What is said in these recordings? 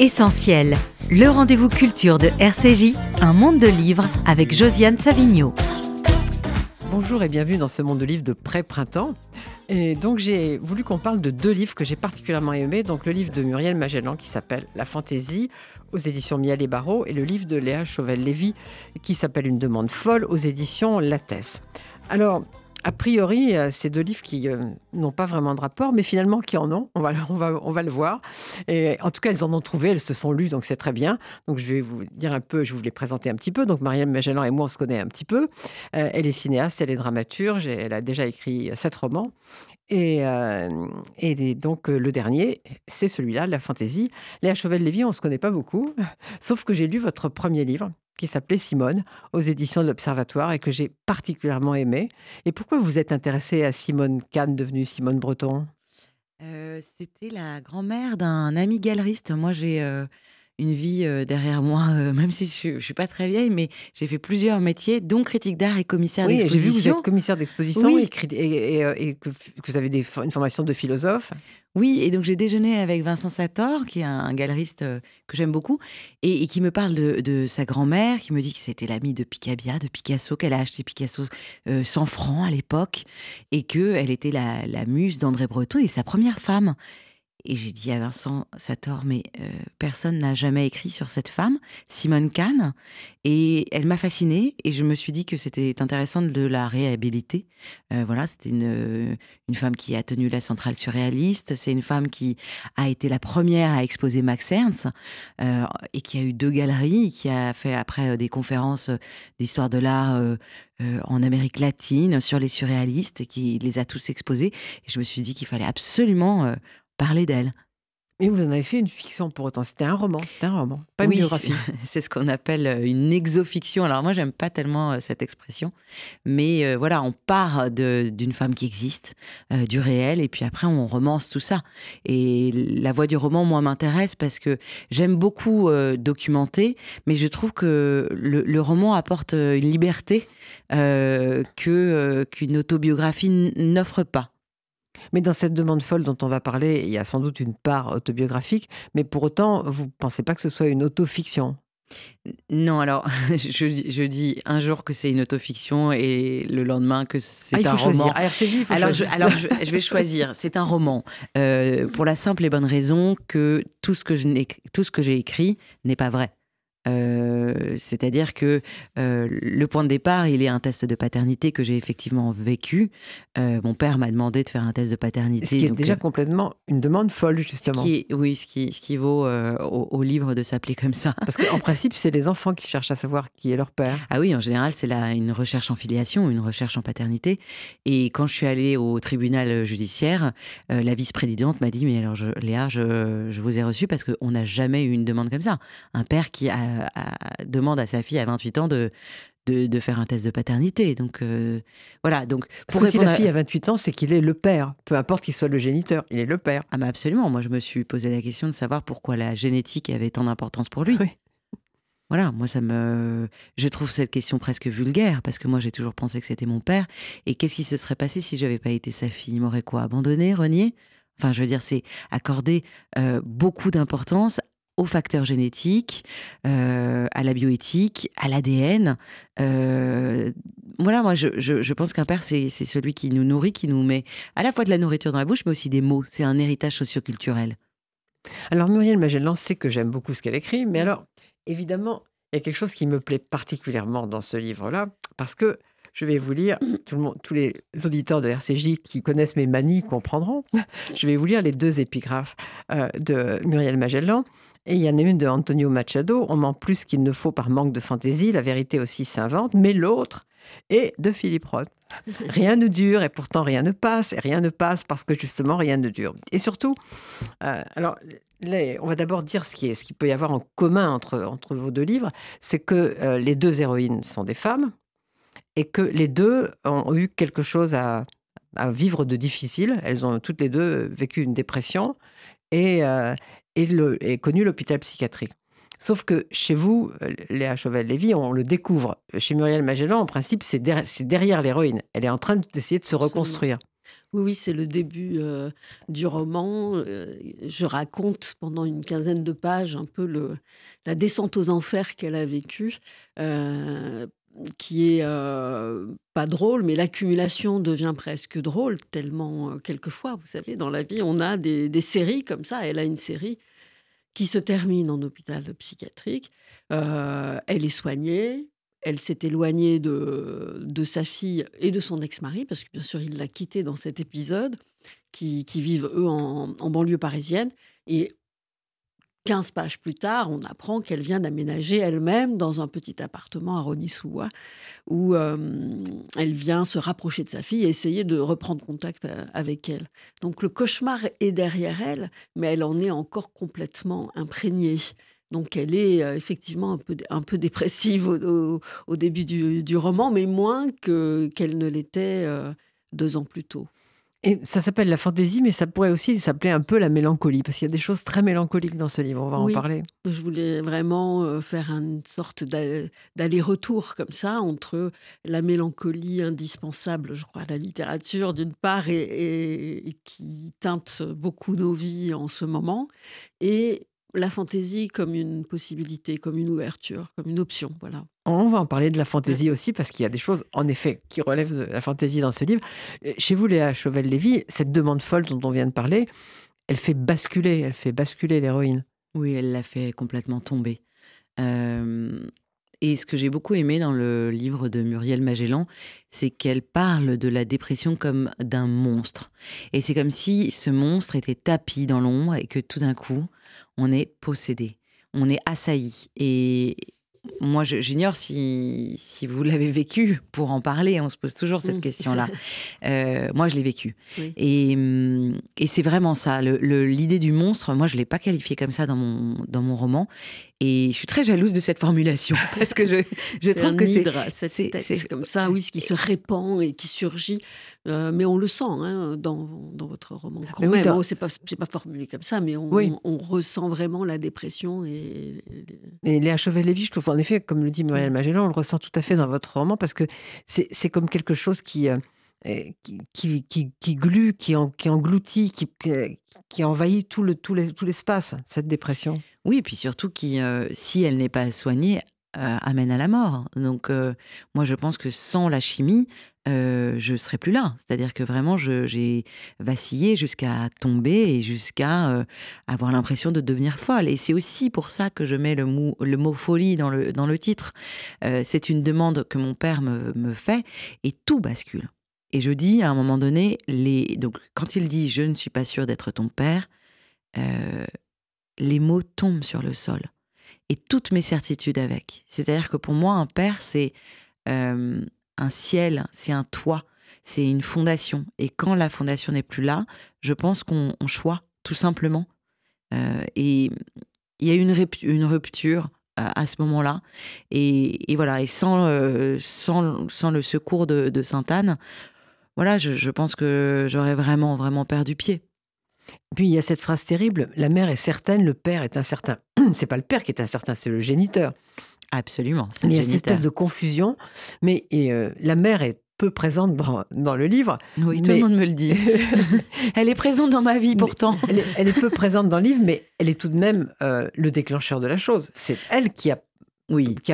Essentiel, le rendez-vous culture de RCJ, un monde de livres avec Josiane Savigno. Bonjour et bienvenue dans ce monde de livres de pré-printemps. Et donc j'ai voulu qu'on parle de deux livres que j'ai particulièrement aimés. Donc le livre de Muriel Magellan qui s'appelle La Fantaisie aux éditions Miel et Barreau et le livre de Léa Chauvel-Lévy qui s'appelle Une demande folle aux éditions Lattès. Alors, a priori, ces deux livres qui n'ont pas vraiment de rapport, mais finalement qui en ont, on va le voir. Et en tout cas, elles en ont trouvé, elles se sont lues, donc c'est très bien. Donc je vais vous dire un peu, je vais vous les présenter un petit peu. Donc Muriel Magellan et moi, on se connaît un petit peu. Elle est cinéaste, elle est dramaturge, elle a déjà écrit 7 romans. Et donc le dernier, c'est celui-là, La Fantaisie. Léa Chauvel-Lévy, on ne se connaît pas beaucoup, sauf que j'ai lu votre premier livre, qui s'appelait Simone, aux éditions de l'Observatoire, et que j'ai particulièrement aimé. Et pourquoi vous êtes intéressée à Simone Cannes, devenue Simone Breton ? C'était la grand-mère d'un ami galeriste. Moi, j'ai une vie derrière moi, même si je ne suis pas très vieille, mais j'ai fait plusieurs métiers, dont critique d'art et commissaire Oui, j'ai vu que vous d'exposition. êtes commissaire d'exposition Oui. et que vous avez une formation de philosophe. Oui, et donc j'ai déjeuné avec Vincent Sator, qui est un galeriste que j'aime beaucoup, et qui me parle de sa grand-mère, qui me dit que c'était l'amie de Picabia, de Picasso, qu'elle a acheté Picasso 100 francs à l'époque, et qu'elle était la muse d'André Breton et sa première femme. Et j'ai dit à Vincent Sator, mais personne n'a jamais écrit sur cette femme, Simone Cannes. Et elle m'a fascinée et je me suis dit que c'était intéressant de la réhabiliter. Voilà, c'était une femme qui a tenu la centrale surréaliste. C'est une femme qui a été la première à exposer Max Ernst et qui a eu 2 galeries, qui a fait après des conférences d'histoire de l'art en Amérique latine sur les surréalistes et qui les a tous exposés. Et je me suis dit qu'il fallait absolument parler d'elle. Et vous en avez fait une fiction pour autant. C'était un roman, pas une Oui, biographie. c'est ce qu'on appelle une exofiction. Alors moi, j'aime pas tellement cette expression, mais voilà, on part d'une femme qui existe, du réel, et puis après on romance tout ça. Et la voie du roman, moi, m'intéresse parce que j'aime beaucoup documenter, mais je trouve que le roman apporte une liberté qu'une autobiographie n'offre pas. Mais dans cette demande folle dont on va parler, il y a sans doute une part autobiographique, mais pour autant, vous ne pensez pas que ce soit une autofiction ? Non, alors, je dis un jour que c'est une autofiction et le lendemain que c'est un roman. Choisir. À RCJ, il faut choisir. Alors, je vais choisir. C'est un roman. Pour la simple et bonne raison que tout ce que j'ai écrit n'est pas vrai. C'est-à-dire que le point de départ, il est un test de paternité que j'ai effectivement vécu. Mon père m'a demandé de faire un test de paternité. Ce qui est déjà complètement une demande folle, justement. Ce qui vaut au livre de s'appeler comme ça. Parce qu'en principe, c'est les enfants qui cherchent à savoir qui est leur père. Ah oui, en général, c'est une recherche en filiation, une recherche en paternité. Et quand je suis allée au tribunal judiciaire, la vice-présidente m'a dit « Mais alors, Léa, je vous ai reçue parce qu'on n'a jamais eu une demande comme ça. Un père qui demande à sa fille à 28 ans de faire un test de paternité. » Donc, voilà. Donc, parce que si la fille a 28 ans, c'est qu'il est le père. Peu importe qu'il soit le géniteur, il est le père. Ah bah absolument. Moi, je me suis posé la question de savoir pourquoi la génétique avait tant d'importance pour lui. Oui. Voilà, moi, je trouve cette question presque vulgaire, parce que moi, j'ai toujours pensé que c'était mon père. Et qu'est-ce qui se serait passé si je n'avais pas été sa fille ? Il m'aurait quoi ? Abandonné, renié ? Enfin, je veux dire, c'est accorder beaucoup d'importance aux facteurs génétiques, à la bioéthique, à l'ADN. Voilà, moi, je pense qu'un père, c'est celui qui nous nourrit, qui nous met à la fois de la nourriture dans la bouche, mais aussi des mots. C'est un héritage socioculturel. Alors, Muriel Magellan sait que j'aime beaucoup ce qu'elle écrit, mais alors, évidemment, il y a quelque chose qui me plaît particulièrement dans ce livre-là, parce que je vais vous lire, tous les auditeurs de RCJ qui connaissent mes manies comprendront, je vais vous lire les 2 épigraphes de Muriel Magellan. Et il y en a une de Antonio Machado, « On ment plus qu'il ne faut par manque de fantaisie, la vérité aussi s'invente », mais l'autre est de Philippe Roth. « Rien ne dure et pourtant rien ne passe, et rien ne passe parce que justement rien ne dure. » Et surtout, alors là, on va d'abord dire ce qu'il peut y avoir en commun entre vos 2 livres, c'est que les 2 héroïnes sont des femmes et que les 2 ont eu quelque chose à vivre de difficile. Elles ont toutes les 2 vécu une dépression et connu l'hôpital psychiatrique. Sauf que chez vous, Léa Chauvel-Lévy, on le découvre. Chez Muriel Magellan, en principe, c'est derrière l'héroïne. Elle est en train d'essayer de se reconstruire. Oui, oui, c'est le début du roman. Je raconte pendant une quinzaine de pages un peu la descente aux enfers qu'elle a vécue, euh, qui est pas drôle, mais l'accumulation devient presque drôle, tellement quelquefois, vous savez, dans la vie, on a des séries comme ça. Elle a une série qui se termine en hôpital psychiatrique. Elle est soignée. Elle s'est éloignée de sa fille et de son ex-mari, parce que bien sûr, il l'a quittée dans cet épisode, qui vivent, eux, en banlieue parisienne. Et 15 pages plus tard, on apprend qu'elle vient d'aménager elle-même dans un petit appartement à Rony-sous-Bois, où elle vient se rapprocher de sa fille et essayer de reprendre contact avec elle. Donc le cauchemar est derrière elle, mais elle en est encore complètement imprégnée. Donc elle est effectivement un peu dépressive au début du roman, mais moins qu'elle ne l'était 2 ans plus tôt. Et ça s'appelle la fantaisie, mais ça pourrait aussi s'appeler un peu la mélancolie, parce qu'il y a des choses très mélancoliques dans ce livre, on va en Oui, parler. je voulais vraiment faire une sorte d'aller-retour comme ça entre la mélancolie indispensable, je crois, à la littérature d'une part et qui teinte beaucoup nos vies en ce moment, et la fantaisie comme une possibilité, comme une ouverture, comme une option, voilà. On va en parler de la Ouais. fantaisie aussi, parce qu'il y a des choses, en effet, qui relèvent de la fantaisie dans ce livre. Chez vous, Léa Chauvel-Lévy, cette demande folle dont on vient de parler, elle fait basculer l'héroïne. Oui, elle l'a fait complètement tomber. Euh, et ce que j'ai beaucoup aimé dans le livre de Muriel Magellan, c'est qu'elle parle de la dépression comme d'un monstre. Et c'est comme si ce monstre était tapi dans l'ombre et que tout d'un coup, on est possédé, on est assailli. Et moi, j'ignore si vous l'avez vécu pour en parler. On se pose toujours cette question-là. Moi, je l'ai vécu. Oui. Et c'est vraiment ça. L'idée du monstre, moi, je ne l'ai pas qualifié comme ça dans mon roman. Et je suis très jalouse de cette formulation. Parce que je trouve que c'est comme ça, oui, ce qui se répand et qui surgit. Mais on le sent dans votre roman. Quand Mais oui, même, c'est pas formulé comme ça, mais on ressent vraiment la dépression. Et Léa Chauvel-Lévy, je trouve, en effet, comme le dit Muriel Magellan, on le ressent tout à fait dans votre roman, parce que c'est comme quelque chose qui glue, qui engloutit, qui envahit tout l'espace, cette dépression. Oui, et puis surtout qui, si elle n'est pas soignée, amène à la mort. Donc, moi, je pense que sans la chimie, je ne serais plus là. C'est-à-dire que vraiment, j'ai vacillé jusqu'à tomber et jusqu'à avoir l'impression de devenir folle. Et c'est aussi pour ça que je mets le mot folie dans le titre. C'est une demande que mon père me fait et tout bascule. Et je dis à un moment donné, donc, quand il dit « je ne suis pas sûre d'être ton père », les mots tombent sur le sol. Et toutes mes certitudes avec. C'est-à-dire que pour moi, un père, c'est un ciel, c'est un toit, c'est une fondation. Et quand la fondation n'est plus là, je pense qu'on choisit, tout simplement. Et il y a une rupture à ce moment-là. Et voilà, et sans le secours de Sainte-Anne, voilà, je pense que j'aurais vraiment, vraiment perdu pied. Puis il y a cette phrase terrible, la mère est certaine, le père est incertain. C'est pas le père qui est incertain, c'est le géniteur. Absolument, c'est le Il y a géniteur. cette espèce de confusion, mais la mère est peu présente dans le livre. Oui, tout le monde me le dit. Elle est présente dans ma vie pourtant. Elle est peu présente dans le livre, mais elle est tout de même le déclencheur de la chose. C'est elle qui a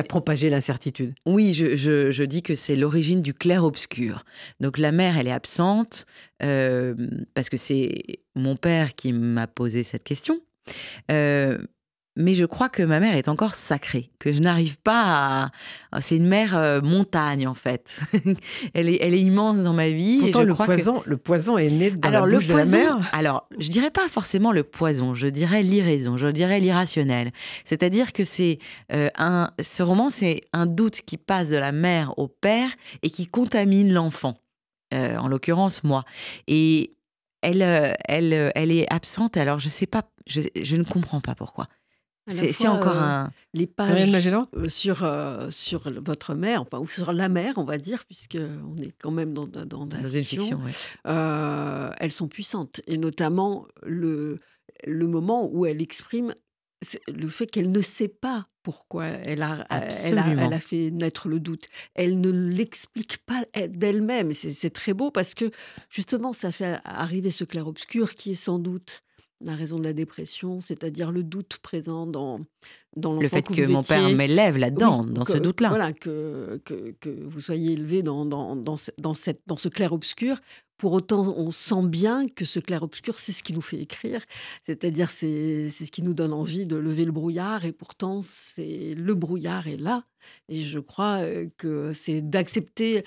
propagé l'incertitude. Oui, je dis que c'est l'origine du clair-obscur. Donc la mère, elle est absente parce que c'est mon père qui m'a posé cette question. Mais je crois que ma mère est encore sacrée, que je n'arrive pas à... C'est une mère montagne, en fait. Elle est immense dans ma vie. Pourtant, et le poison est né dans la bouche de la mère. Alors, je dirais pas forcément le poison, je dirais l'irraison, je dirais l'irrationnel. C'est-à-dire que ce roman, c'est un doute qui passe de la mère au père et qui contamine l'enfant, en l'occurrence moi. Et elle est absente, alors je sais pas, je ne comprends pas pourquoi. C'est encore les pages sur votre mère, enfin, ou sur la mère, on va dire, puisqu'on est quand même dans une fiction. Elles sont puissantes. Et notamment le moment où elle exprime le fait qu'elle ne sait pas pourquoi elle Absolument. a fait naître le doute. Elle ne l'explique pas d'elle-même. C'est très beau parce que justement, ça fait arriver ce clair-obscur qui est sans doute la raison de la dépression, c'est-à-dire le doute présent dans Le l'enfant fait que que vous mon père étiez. m'élève Oui, là-dedans, dans ce que doute-là. voilà, que vous soyez élevé dans ce clair-obscur. Pour autant, on sent bien que ce clair-obscur, c'est ce qui nous fait écrire. C'est-à-dire, c'est ce qui nous donne envie de lever le brouillard et pourtant, le brouillard est là et je crois, que c'est d'accepter,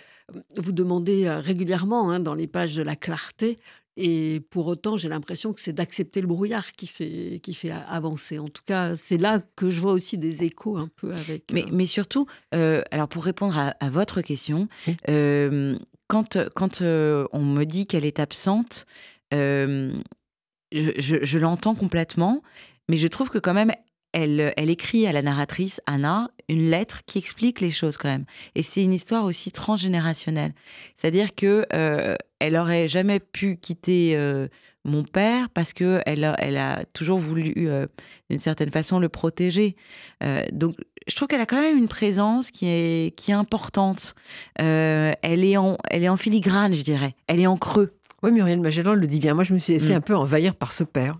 vous demandez, régulièrement, hein, dans les pages de la clarté et pour autant, j'ai l'impression que c'est d'accepter le brouillard qui fait avancer. En tout cas, c'est là que je vois aussi des échos un peu avec, Mais surtout, alors pour répondre à votre question, Oui. quand on me dit qu'elle est absente, hem, je l'entends complètement, mais je trouve que quand même elle écrit à la narratrice, Anna, une lettre qui explique les choses quand même et c'est une histoire aussi transgénérationnelle. C'est-à-dire que, elle aurait jamais pu quitter, mon père parce qu'elle a toujours voulu, d'une certaine façon, le protéger. Donc je trouve qu'elle a quand même une présence qui est importante. Elle est en filigrane, je dirais. Elle est en creux. Oui, Muriel Magellan le dit bien. Moi, je me suis laissée Mmh. un peu envahir par ce père.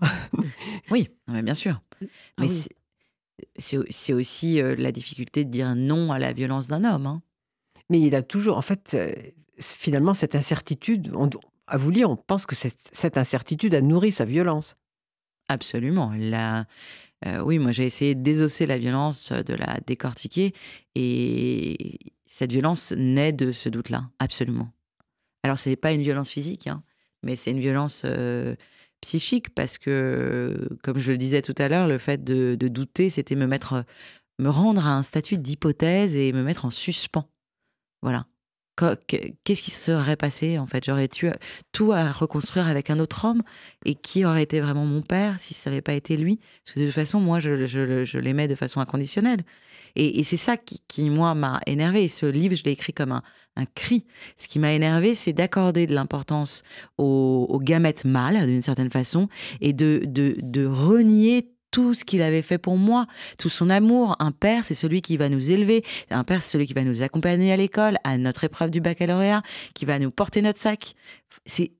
Oui, non mais bien sûr. ah Mais oui. c'est aussi, la difficulté de dire non à la violence d'un homme, hein. Mais il a toujours, en fait, finalement, cette incertitude, à vous lire, on pense que cette incertitude a nourri sa violence. Absolument. Oui, moi j'ai essayé de désosser la violence, de la décortiquer et cette violence naît de ce doute-là, absolument. Alors c'est pas une violence physique, hein, mais c'est une violence, psychique parce que, comme je le disais tout à l'heure, le fait de douter, c'était me rendre à un statut d'hypothèse et me mettre en suspens. Voilà. Qu'est-ce qui se serait passé en fait? J'aurais tout à reconstruire avec un autre homme et qui aurait été vraiment mon père si ça n'avait pas été lui? Parce que de toute façon, moi, je l'aimais de façon inconditionnelle. Et c'est ça qui, moi, m'a énervée. Ce livre, je l'ai écrit comme un cri. Ce qui m'a énervée, c'est d'accorder de l'importance au gamète mâle, d'une certaine façon, et de renier tout ce qu'il avait fait pour moi, tout son amour. Un père, c'est celui qui va nous élever. Un père, c'est celui qui va nous accompagner à l'école, à notre épreuve du baccalauréat, qui va nous porter notre sac. C'est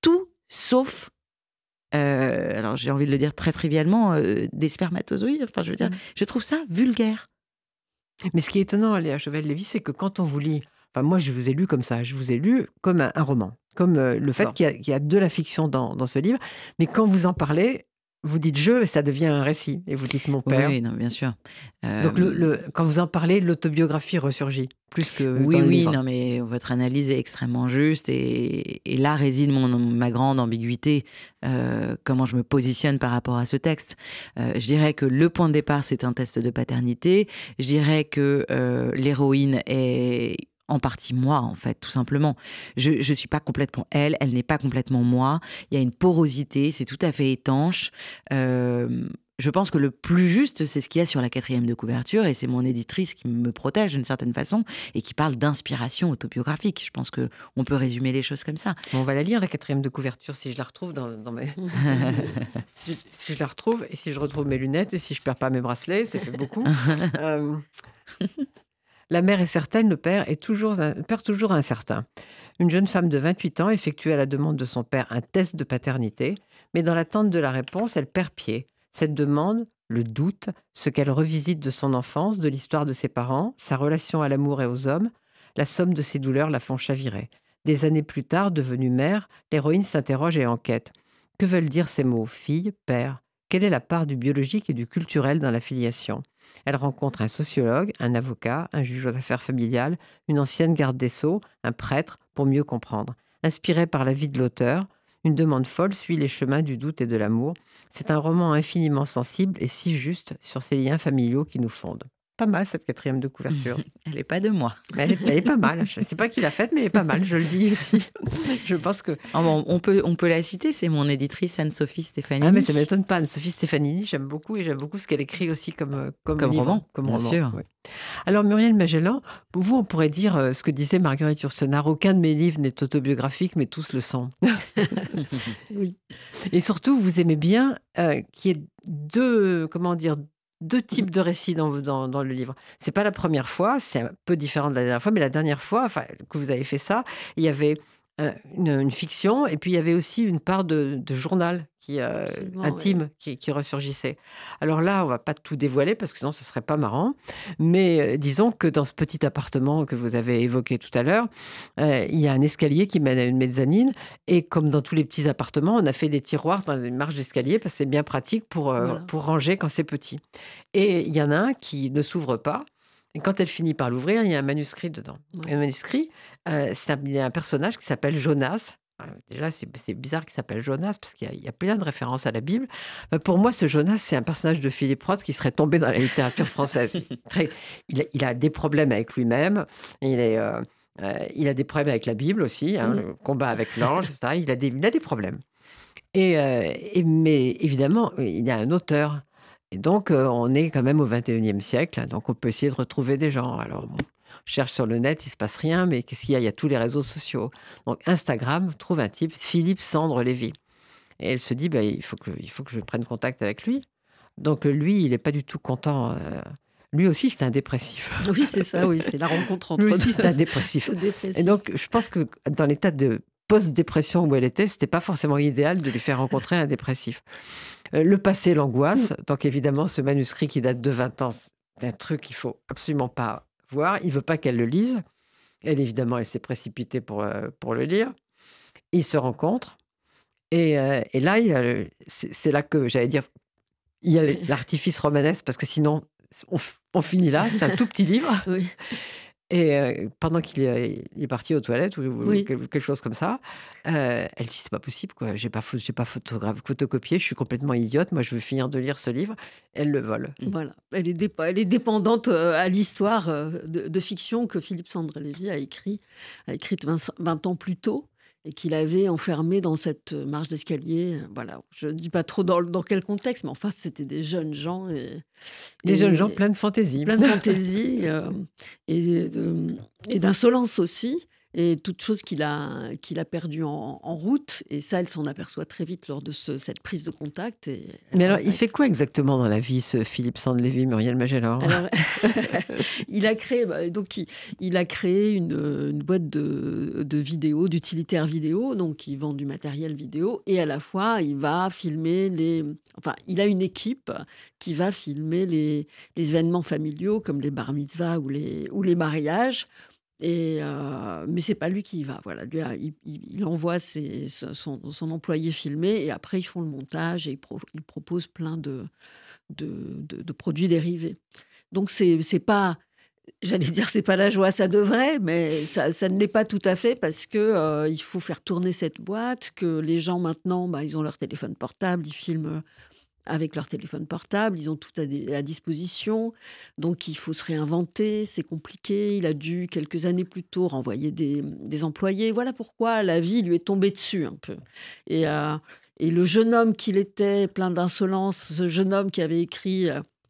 tout sauf, alors j'ai envie de le dire très trivialement, des spermatozoïdes. Enfin, je veux dire, je trouve ça vulgaire. Mais ce qui est étonnant, Léa Chevelle-Lévy, c'est que quand on vous lit, enfin moi je vous ai lu comme ça, je vous ai lu comme un roman, comme le fait Bon. qu'il y a de la fiction dans ce livre, mais quand vous en parlez, vous dites je, ça devient un récit, et vous dites mon Oui, père. oui, non, bien sûr. Donc quand vous en parlez, l'autobiographie ressurgit, plus que Oui, dans le oui, livre. non, mais votre analyse est extrêmement juste et là réside ma grande ambiguïté, comment je me positionne par rapport à ce texte. Je dirais que le point de départ, c'est un test de paternité. Je dirais que l'héroïne est en partie moi, en fait, tout simplement. Je suis pas complètement elle n'est pas complètement moi. Il y a une porosité, c'est tout à fait étanche. Je pense que le plus juste, c'est ce qu'il y a sur la 4e de couverture, et c'est mon éditrice qui me protège d'une certaine façon, et qui parle d'inspiration autobiographique. Je pense qu'on peut résumer les choses comme ça. Bon, on va la lire, la 4e de couverture, si je la retrouve dans mes... si je la retrouve, et si je retrouve mes lunettes, et si je perds pas mes bracelets, ça fait beaucoup. Euh, La mère est certaine, le père toujours incertain. Une jeune femme de 28 ans effectue à la demande de son père un test de paternité, mais dans l'attente de la réponse, elle perd pied. Cette demande, le doute, ce qu'elle revisite de son enfance, de l'histoire de ses parents, sa relation à l'amour et aux hommes, la somme de ses douleurs la font chavirer. Des années plus tard, devenue mère, l'héroïne s'interroge et enquête. Que veulent dire ces mots, fille, père? Quelle est la part du biologique et du culturel dans la filiation? Elle rencontre un sociologue, un avocat, un juge aux affaires familiales, une ancienne garde des Sceaux, un prêtre, pour mieux comprendre. Inspirée par la vie de l'auteur, une demande folle suit les chemins du doute et de l'amour. C'est un roman infiniment sensible et si juste sur ces liens familiaux qui nous fondent. Pas mal, cette 4e de couverture. Elle n'est pas de moi. Mais elle est pas mal. Je ne sais pas qui l'a faite, mais elle est pas mal, je le dis ici. Je pense que... Ah bon, on peut la citer, c'est mon éditrice Anne-Sophie Stefanini. Ah, mais ça ne m'étonne pas. Anne-Sophie Stefanini, j'aime beaucoup, et j'aime beaucoup ce qu'elle écrit aussi comme livre, roman, comme bien roman. sûr. Oui. Alors, Muriel Magellan, pour vous, on pourrait dire ce que disait Marguerite Yourcenar: aucun de mes livres n'est autobiographique, mais tous le sont. Oui. Et surtout, vous aimez bien qu'il y ait deux types de récits dans le livre. C'est pas la première fois, c'est un peu différent de la dernière fois, mais la dernière fois que vous avez fait ça, il y avait une fiction, et puis il y avait aussi une part de journal Absolument, intime qui ressurgissait. Alors là, on va pas tout dévoiler parce que sinon ce serait pas marrant, mais disons que dans ce petit appartement que vous avez évoqué tout à l'heure, il y a un escalier qui mène à une mezzanine, et comme dans tous les petits appartements, on a fait des tiroirs dans les marches d'escalier parce que c'est bien pratique pour ranger quand c'est petit. Et il y en a un qui ne s'ouvre pas. Et quand elle finit par l'ouvrir, il y a un manuscrit dedans. Ouais. Et le manuscrit, il y a un personnage qui s'appelle Jonas. Déjà, c'est bizarre qu'il s'appelle Jonas parce qu'il y a plein de références à la Bible. Pour moi, ce Jonas, c'est un personnage de Philippe Roth qui serait tombé dans la littérature française. Il a des problèmes avec lui-même. Il a des problèmes avec la Bible aussi, le combat avec l'ange, etc. Il a des problèmes. Mais évidemment, il y a un auteur. Et donc, on est quand même au 21e siècle, donc on peut essayer de retrouver des gens. Alors, on cherche sur le net, il ne se passe rien, mais qu'est-ce qu'il y a? Il y a tous les réseaux sociaux. Donc, Instagram trouve un type, Philippe Sandre Lévy. Et elle se dit, il faut que je prenne contact avec lui. Donc, lui, il n'est pas du tout content. Lui aussi, c'est un dépressif. Oui, c'est ça, oui, c'est la rencontre entre Lui aussi, c'est un dépressif. Et donc, je pense que dans l'état de post-dépression où elle était, ce n'était pas forcément idéal de lui faire rencontrer un dépressif. Le passé l'angoisse. Donc, évidemment, ce manuscrit qui date de 20 ans, c'est un truc qu'il ne faut absolument pas voir. Il ne veut pas qu'elle le lise. Elle, évidemment, elle s'est précipitée pour le lire. Ils se rencontrent. Et là, c'est là que, j'allais dire, il y a l'artifice romanesque, parce que sinon, on finit là. C'est un tout petit livre. Oui. Et pendant qu'il est parti aux toilettes ou quelque chose comme ça, elle dit: c'est pas possible, quoi. J'ai pas photocopié, je suis complètement idiote. Moi, je veux finir de lire ce livre. Elle le vole. Voilà, elle est dépendante à l'histoire de fiction que Philippe Sandre Lévy a écrite 20 ans plus tôt, et qu'il avait enfermé dans cette marche d'escalier. Voilà, je ne dis pas trop dans quel contexte, mais enfin, c'était des jeunes gens. Des jeunes gens pleins de fantaisie. Plein de fantaisie et d'insolence aussi. Et toute chose qu'il a perdue en route. Et ça, elle s'en aperçoit très vite lors de cette prise de contact. Mais alors, il fait quoi exactement dans la vie, ce Philippe Sandre Lévy, Muriel Magellan? Alors, il a créé une boîte de vidéos, d'utilitaires vidéo, donc il vend du matériel vidéo, et à la fois il va filmer il a une équipe qui va filmer les événements familiaux comme les bar mitzvahs ou les mariages. Mais c'est pas lui qui y va. Voilà, il envoie son employé filmer, et après ils font le montage et il propose plein de produits dérivés. Donc c'est pas, j'allais dire, c'est pas la joie, ça devrait, mais ça ne l'est pas tout à fait, parce que il faut faire tourner cette boîte, que les gens maintenant, ils ont leur téléphone portable, ils filment avec leur téléphone portable, ils ont tout à disposition, donc il faut se réinventer, c'est compliqué. Il a dû, quelques années plus tôt, renvoyer des employés. Voilà pourquoi la vie lui est tombée dessus un peu. Et le jeune homme qu'il était, plein d'insolence, ce jeune homme qui avait écrit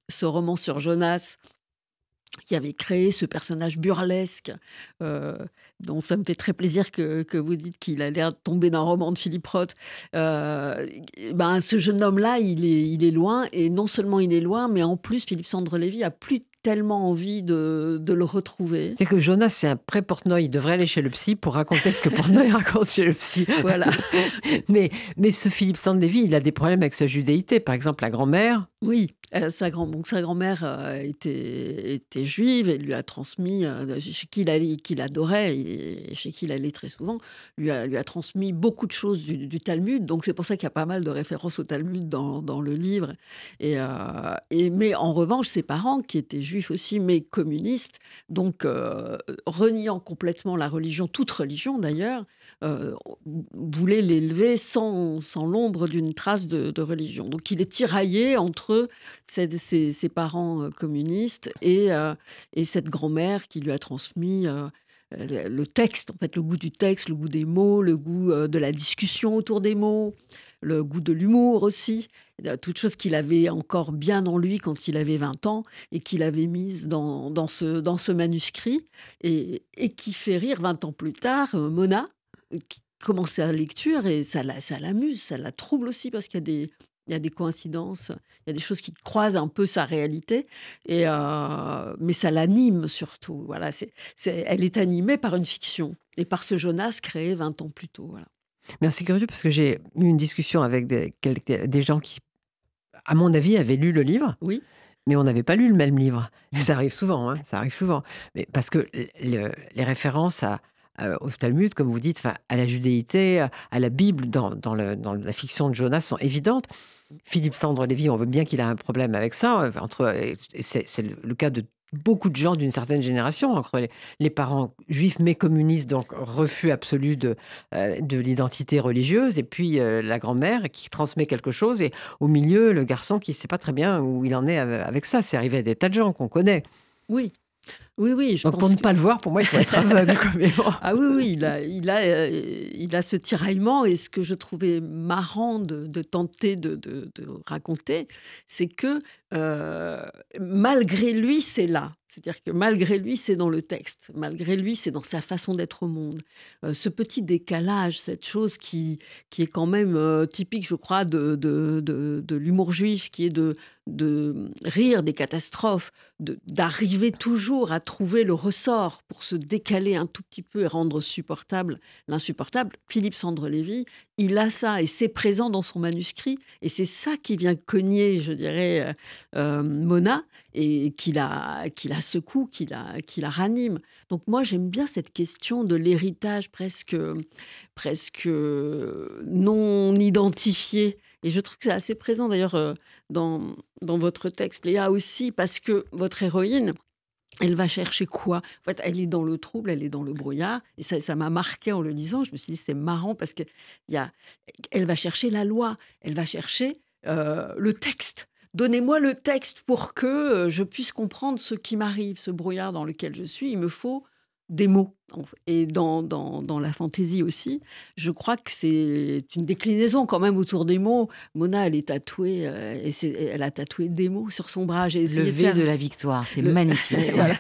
ce roman sur Jonas, qui avait créé ce personnage burlesque, dont ça me fait très plaisir que vous dites qu'il a l'air de tomber d'un roman de Philippe Roth. Ce jeune homme-là, il est loin, et non seulement il est loin, mais en plus, Philippe Sandre Lévy a plus tellement envie de le retrouver. C'est que Jonas, c'est un pré-Portnoy. Il devrait aller chez le psy pour raconter ce que Portnoy raconte chez le psy. Voilà. mais ce Philippe Sandre Lévy, il a des problèmes avec sa judéité. Par exemple, la grand-mère. Oui, sa grand-mère était juive, et lui a transmis, chez qui qu'il adorait et chez qui il allait très souvent, lui a transmis beaucoup de choses du Talmud. Donc c'est pour ça qu'il y a pas mal de références au Talmud dans le livre. Mais en revanche, ses parents, qui étaient juifs aussi, mais communistes, donc reniant complètement la religion, toute religion d'ailleurs, voulait l'élever sans l'ombre d'une trace de religion. Donc il est tiraillé entre ses parents communistes et cette grand-mère qui lui a transmis le texte, en fait, le goût du texte, le goût des mots, le goût de la discussion autour des mots, le goût de l'humour aussi, toutes choses qu'il avait encore bien en lui quand il avait 20 ans et qu'il avait mises dans ce manuscrit et qui fait rire 20 ans plus tard Mona, qui commence sa lecture et ça l'amuse, ça la trouble aussi parce qu'il y a des coïncidences, il y a des choses qui croisent un peu sa réalité, mais ça l'anime surtout. Voilà, elle est animée par une fiction et par ce Jonas créé 20 ans plus tôt. Voilà. Mais c'est curieux parce que j'ai eu une discussion avec des gens qui, à mon avis, avaient lu le livre. Oui. Mais on n'avait pas lu le même livre. Et ça arrive souvent, hein, ça arrive souvent. Mais parce que les références au Talmud, comme vous dites, à la judéité, à la Bible, dans la fiction de Jonas, sont évidentes. Philippe Sandre-Lévy, on veut bien qu'il a un problème avec ça. C'est le cas de beaucoup de gens d'une certaine génération, entre les parents juifs mais communistes, donc refus absolu de l'identité religieuse, et puis la grand-mère qui transmet quelque chose, et au milieu, le garçon qui ne sait pas très bien où il en est avec ça. C'est arrivé à des tas de gens qu'on connaît. Oui. Oui, donc pour ne pas le voir, pour moi, il faut être aveugle. Ah oui, il a ce tiraillement, et ce que je trouvais marrant de tenter de raconter, c'est que malgré lui, c'est là. C'est-à-dire que malgré lui, c'est dans le texte. Malgré lui, c'est dans sa façon d'être au monde. Ce petit décalage, cette chose qui est quand même typique, je crois, de l'humour juif, qui est de rire des catastrophes, d'arriver toujours à trouver le ressort pour se décaler un tout petit peu et rendre supportable l'insupportable. Philippe Sandre-Lévy, il a ça et c'est présent dans son manuscrit, et c'est ça qui vient cogner, je dirais, Mona, et qui la secoue, qui la ranime. Donc moi, j'aime bien cette question de l'héritage presque non identifié. Et je trouve que c'est assez présent d'ailleurs dans votre texte, Léa, aussi, parce que votre héroïne, elle va chercher quoi ? En fait, elle est dans le trouble, elle est dans le brouillard. Et ça m'a marqué en le lisant. Je me suis dit, c'est marrant parce qu'elle va chercher la loi, elle va chercher le texte. Donnez-moi le texte pour que je puisse comprendre ce qui m'arrive, ce brouillard dans lequel je suis. Il me faut des mots. Et dans la fantaisie aussi, je crois que c'est une déclinaison quand même autour des mots. Mona, elle est tatouée, elle a tatoué des mots sur son bras. J'ai essayé le V de la victoire, c'est magnifique. Voilà.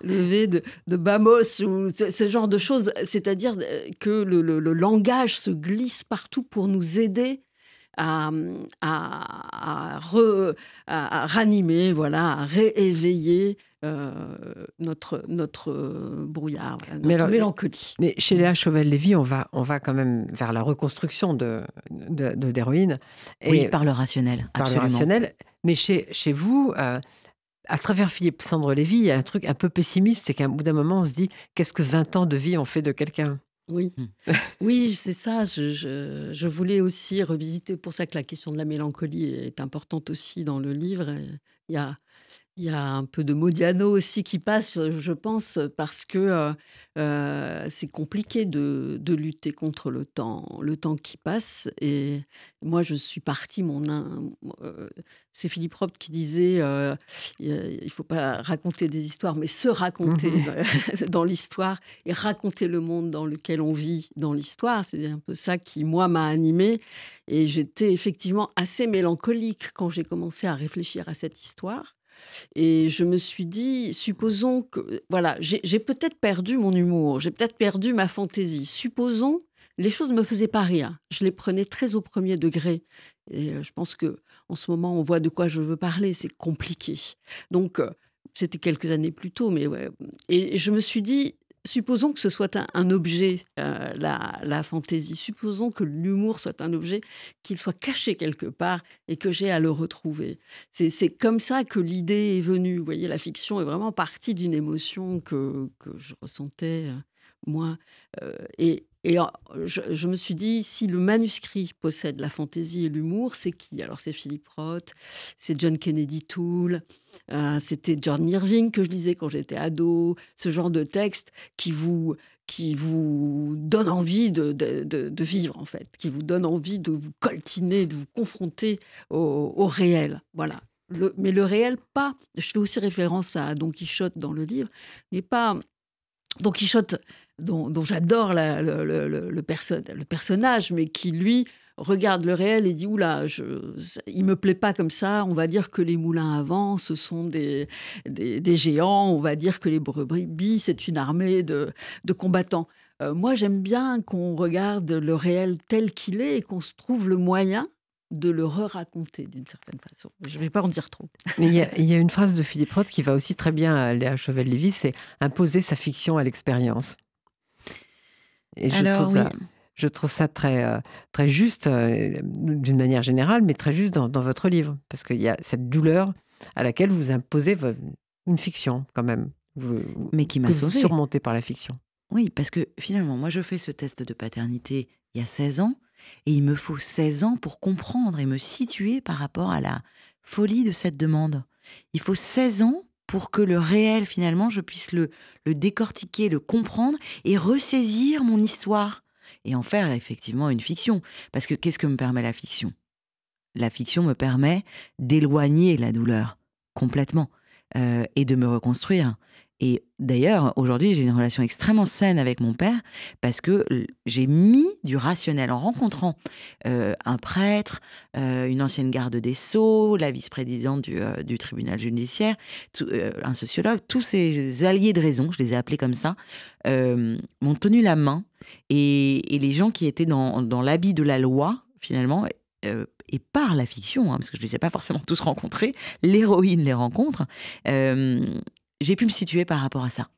Le V de Bamos, ou ce genre de choses. C'est-à-dire que le langage se glisse partout pour nous aider à ranimer, voilà, à rééveiller notre brouillard, voilà, notre mélancolie. Mais chez Léa Chauvel-Lévy, on va quand même vers la reconstruction d'héroïne. Oui, par le rationnel, absolument. Par le rationnel. Mais chez vous, à travers Philippe Sandre-Lévy, il y a un truc un peu pessimiste, c'est qu'à bout d'un moment, on se dit, qu'est-ce que 20 ans de vie ont fait de quelqu'un ? Oui, oui, c'est ça. Je voulais aussi revisiter, pour ça que la question de la mélancolie est importante aussi dans le livre. Il y a un peu de Modiano aussi qui passe, je pense, parce que c'est compliqué de lutter contre le temps qui passe. Et moi, je suis partie, c'est Philippe Roth qui disait il ne faut pas raconter des histoires, mais se raconter dans l'histoire et raconter le monde dans lequel on vit dans l'histoire. C'est un peu ça qui, moi, m'a animée. Et j'étais effectivement assez mélancolique quand j'ai commencé à réfléchir à cette histoire. Et je me suis dit, supposons que... Voilà, j'ai peut-être perdu mon humour, j'ai peut-être perdu ma fantaisie. Supposons, les choses ne me faisaient pas rire. Je les prenais très au premier degré. Et je pense qu'en ce moment, on voit de quoi je veux parler. C'est compliqué. Donc, c'était quelques années plus tôt. Mais ouais. Et je me suis dit, supposons que ce soit un objet, la fantaisie. Supposons que l'humour soit un objet, qu'il soit caché quelque part et que j'ai à le retrouver. C'est comme ça que l'idée est venue. Vous voyez, la fiction est vraiment partie d'une émotion que je ressentais, moi. Je me suis dit, si le manuscrit possède la fantaisie et l'humour, c'est qui ? Alors, c'est Philippe Roth, c'est John Kennedy Toole, c'était John Irving que je lisais quand j'étais ado, ce genre de texte qui vous qui vous donne envie de vivre, en fait, qui vous donne envie de vous coltiner, de vous confronter au réel. Voilà. Mais le réel, pas. Je fais aussi référence à Don Quichotte dans le livre, mais pas. Don Quichotte, dont j'adore le personnage, mais qui, lui, regarde le réel et dit oula, il me plaît pas comme ça. On va dire que les moulins à vent, ce sont des géants. On va dire que les brebis, c'est une armée de combattants. Moi, j'aime bien qu'on regarde le réel tel qu'il est et qu'on se trouve le moyen de le re-raconter d'une certaine façon. Je ne vais pas en dire trop. Mais il y a une phrase de Philippe Roth qui va aussi très bien à Léa Chauvel-Lévy, c'est imposer sa fiction à l'expérience. Et je trouve ça très, très juste, d'une manière générale, mais très juste dans votre livre. Parce qu'il y a cette douleur à laquelle vous imposez une fiction, quand même. Mais qui m'a sauvée. Surmontée par la fiction. Oui, parce que finalement, moi, je fais ce test de paternité il y a 16 ans, et il me faut 16 ans pour comprendre et me situer par rapport à la folie de cette demande. Il faut 16 ans pour que le réel, finalement, je puisse le décortiquer, le comprendre et ressaisir mon histoire. Et en faire effectivement une fiction. Parce que qu'est-ce que me permet la fiction ? La fiction me permet d'éloigner la douleur complètement et de me reconstruire. Et d'ailleurs, aujourd'hui, j'ai une relation extrêmement saine avec mon père parce que j'ai mis du rationnel en rencontrant un prêtre, une ancienne garde des Sceaux, la vice-présidente du tribunal judiciaire, un sociologue, tous ces alliés de raison, je les ai appelés comme ça, m'ont tenu la main. Et les gens qui étaient dans l'habit de la loi, finalement, et par la fiction, parce que je ne les ai pas forcément tous rencontrés, l'héroïne les rencontre, j'ai pu me situer par rapport à ça.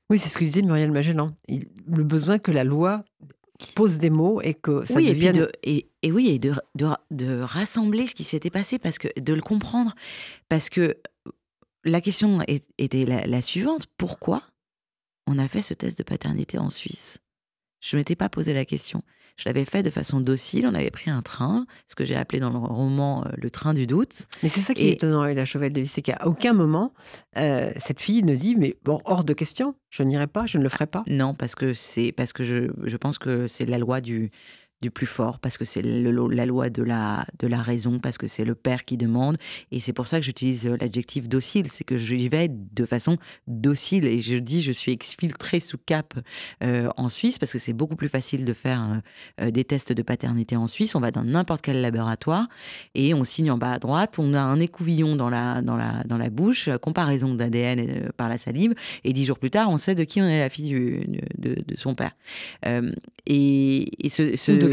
Oui, c'est ce que disait Muriel Magellan. Le besoin que la loi pose des mots et que ça devienne... Et de rassembler ce qui s'était passé, parce que, de le comprendre. Parce que la question était la suivante. Pourquoi on a fait ce test de paternité en Suisse ? Je ne m'étais pas posé la question. Je l'avais fait de façon docile. On avait pris un train, ce que j'ai appelé dans le roman le train du doute. Mais c'est ça qui est étonnant avec la Chauvel-Lévy, c'est qu'à aucun moment, cette fille ne dit « mais bon, hors de question, je n'irai pas, je ne le ferai pas ». Non, parce que je pense que c'est la loi du plus fort, parce que c'est la loi de la raison, parce que c'est le père qui demande. Et c'est pour ça que j'utilise l'adjectif docile, c'est que j'y vais de façon docile. Et je dis, je suis exfiltrée sous cap en Suisse, parce que c'est beaucoup plus facile de faire des tests de paternité en Suisse. On va dans n'importe quel laboratoire et on signe en bas à droite. On a un écouvillon dans la bouche, comparaison d'ADN par la salive. Et 10 jours plus tard, on sait de qui on est la fille de son père. Ou